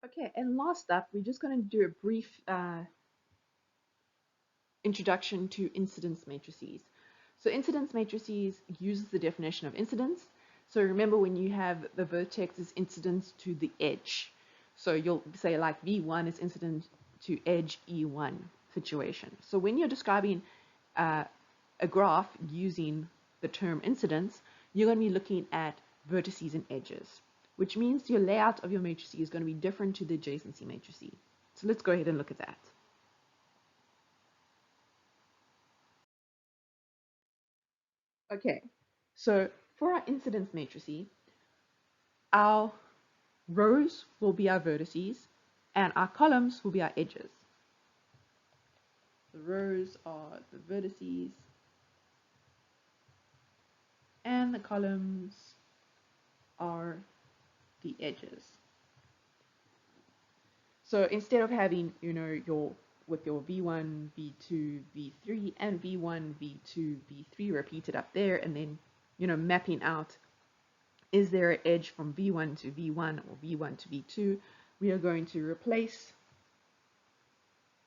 Okay, and last up, we're just going to do a brief introduction to incidence matrices. So incidence matrices uses the definition of incidence. So remember when you have the vertex is incident to the edge. So you'll say like V1 is incident to edge E1 situation. So when you're describing a graph using the term incidence, you're going to be looking at vertices and edges, which means your layout of your matrix is going to be different to the adjacency matrix. So let's go ahead and look at that. Okay, so for our incidence matrices, our rows will be our vertices and our columns will be our edges. The rows are the vertices and the columns are the edges. So instead of having, your with your V1, V2, V3, and V1, V2, V3 repeated up there, and then, mapping out, is there an edge from V1 to V1 or V1 to V2? We are going to replace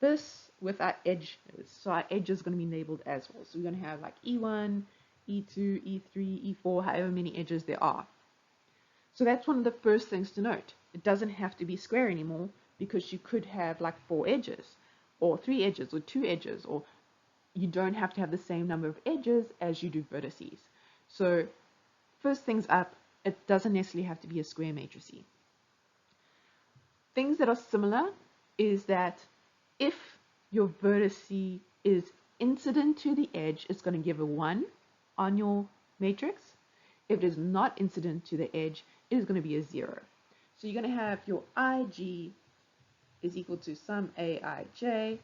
this with our edges. So our edge is going to be labeled as well. So we're going to have like E1, E2, E3, E4, however many edges there are. So that's one of the first things to note. It doesn't have to be square anymore because you could have like 4 edges or 3 edges or 2 edges, or you don't have to have the same number of edges as you do vertices. So first things up, it doesn't necessarily have to be a square matrix. Things that are similar is that if your vertice is incident to the edge, it's going to give a 1 on your matrix. If it is not incident to the edge, it is going to be a 0. So you're going to have your Ig is equal to sum Aij,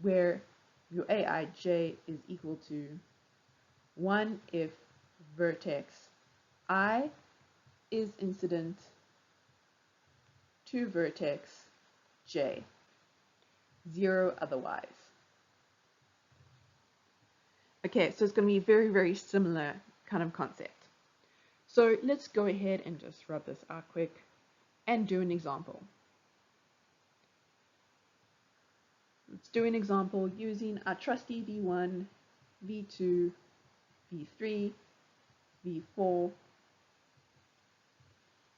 where your Aij is equal to 1 if vertex I is incident to vertex j, 0 otherwise. Okay, so it's going to be very, very similar kind of concept. So let's go ahead and just rub this out quick and do an example. Let's do an example using our trusty V1, V2, V3, V4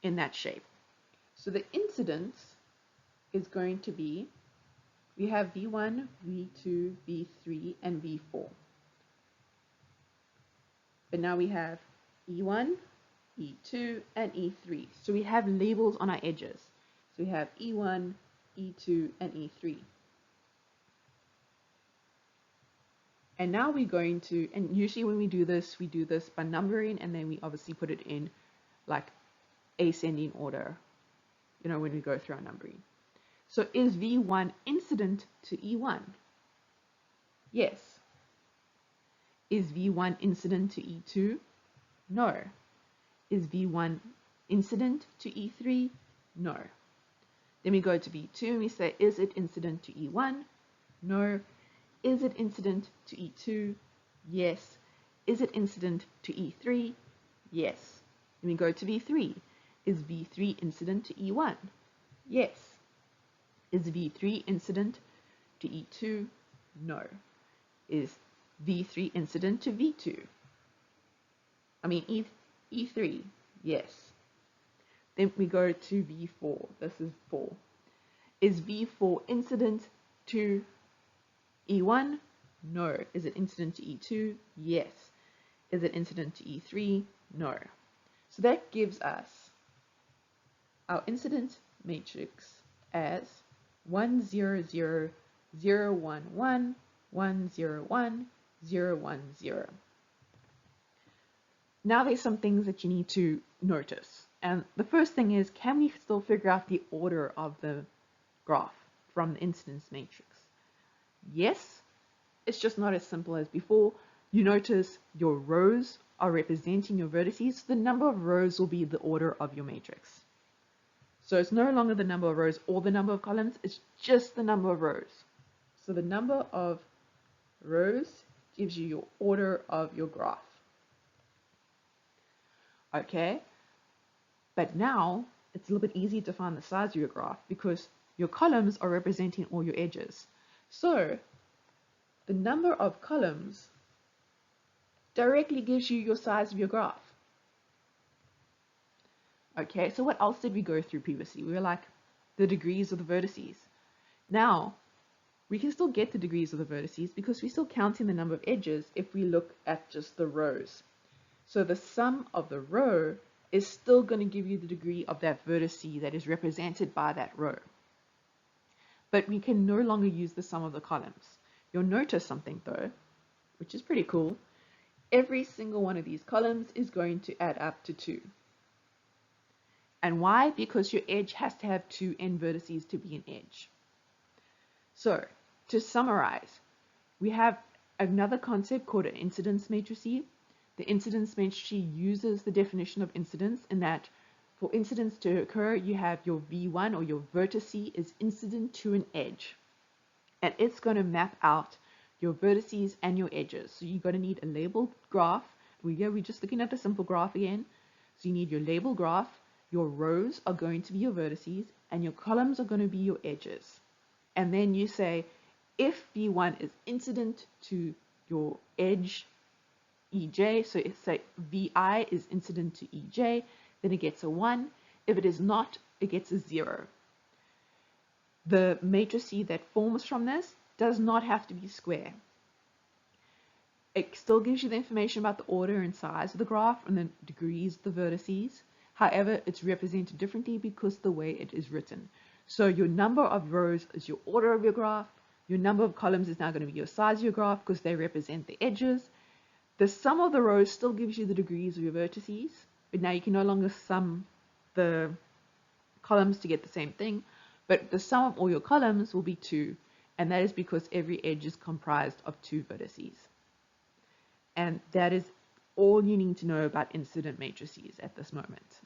in that shape. So the incidence is going to be, we have V1, V2, V3, and V4. But now we have E1, E2, and E3. So we have labels on our edges. So we have E1, E2, and E3. And now we're going to, and usually when we do this by numbering, and then we obviously put it in like ascending order, when we go through our numbering. So is V1 incident to E1? Yes. Is V1 incident to E2? No. Is V1 incident to E3? No. Then we go to V2 and we say, is it incident to E1? No. Is it incident to E2? Yes. Is it incident to E3? Yes. Then we go to V3. Is V3 incident to E1? Yes. Is V3 incident to E2? No. Is V3 incident to V2? E3? Yes. Then we go to V4. This is 4. Is V4 incident to E1? No. Is it incident to E2? Yes. Is it incident to E3? No. So that gives us our incident matrix as 1 0 0 0 1 1 1 0 1 0 1 0. Now there's some things that you need to notice. And the first thing is, can we still figure out the order of the graph from the incidence matrix? Yes, it's just not as simple as before. You notice your rows are representing your vertices. So the number of rows will be the order of your matrix. So it's no longer the number of rows or the number of columns, it's just the number of rows. So the number of rows gives you your order of your graph. Okay, but now it's a little bit easier to find the size of your graph because your columns are representing all your edges. So the number of columns directly gives you your size of your graph. Okay, so what else did we go through previously? We were like the degrees of the vertices. Now, we can still get the degrees of the vertices because we're still counting the number of edges if we look at just the rows. So the sum of the row is still going to give you the degree of that vertice that is represented by that row. But we can no longer use the sum of the columns. You'll notice something though, which is pretty cool. Every single one of these columns is going to add up to 2. And why? Because your edge has to have 2 end vertices to be an edge. So, to summarize, we have another concept called an incidence matrix. The incidence matrix uses the definition of incidence in that for incidence to occur, you have your V1 or your vertice is incident to an edge. And it's going to map out your vertices and your edges. So you're going to need a labeled graph. We're just looking at a simple graph again. So you need your label graph. Your rows are going to be your vertices and your columns are going to be your edges. And then you say, if V1 is incident to your edge EJ, so if say VI is incident to EJ, then it gets a 1. If it is not, it gets a 0. The matrix that forms from this does not have to be square. It still gives you the information about the order and size of the graph and the degrees of the vertices. However, it's represented differently because the way it is written. So your number of rows is your order of your graph. Your number of columns is now going to be your size of your graph because they represent the edges. The sum of the rows still gives you the degrees of your vertices, but now you can no longer sum the columns to get the same thing. But the sum of all your columns will be 2, and that is because every edge is comprised of 2 vertices. And that is all you need to know about incident matrices at this moment.